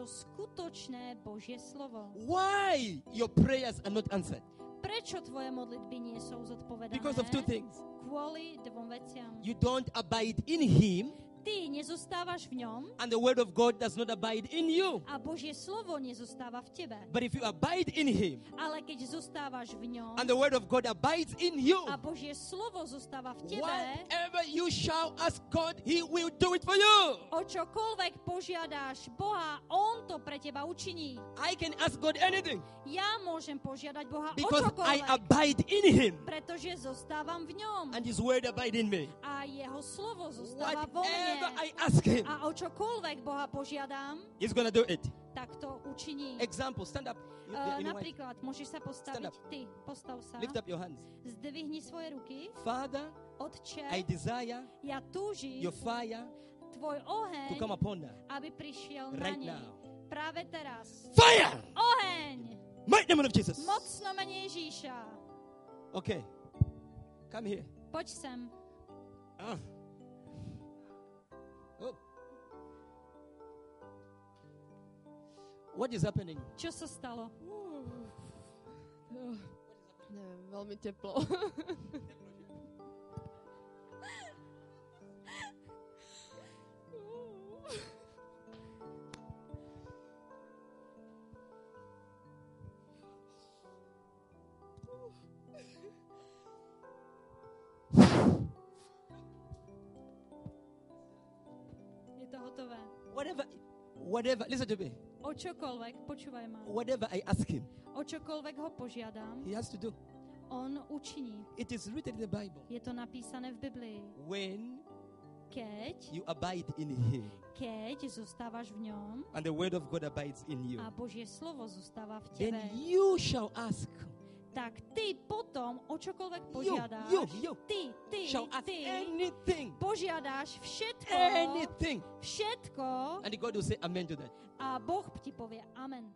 to skutočné Božie slovo. Why your prayers are not answered? Prečo tvoje modlitby nie sú zodpovedané? Because of two things. Kvôli dvom veciam. You don't abide in Him, Ty nezostávaš v ňom and the Word of God does not abide in you. a Božie slovo nezostáva v tebe. But if you abide in Him, Ale keď zostávaš v ňom and the Word of God abides in you, a Božie slovo zostáva v tebe, whatever you shall ask God, He will do it for you. o čokoľvek požiadáš Boha, On to pre teba učiní. I can ask God anything Ja môžem požiadať Boha o because I čokoľvek, abide in Him, pretože zostávam v ňom and His Word abide in me. a Jeho slovo zostáva vo mne. Whatever I ask Him, A o čokoľvek Boha požiadam, He's gonna do it. tak to učiní. Example, stand up. Napríklad, môžeš sa postaviť ty. Postav sa. Lift up your hands. Zdvihni svoje ruky. Father, Otče, I desire ja túžim your fire tvoj to come oheň, upon her. aby prišiel na Right nej. now. Práve teraz. Fire! Oheň! Mighty name of Jesus. Mocno mene Ježíša. Okay. Come here. Poď sem. Ah. Oh. What is happening? Čo sa stalo? Neviem, veľmi teplo. Je to hotové. Whatever, listen to me. O čokoľvek, počúvaj ma. Whatever I ask Him, O čokoľvek ho požiadam, He has to do. on učiní. It is written in the Bible. Je to napísané v Biblii. When Keď you abide in Him, zostávaš v ňom and the Word of God abides in you, a Božie slovo zostáva v then tebe, you shall ask. tak ty potom o čokoľvek You požiadáš, shall ask ty anything. požiadáš všetko, Anything. všetko And God will say amen to that. a Boh ti povie amen.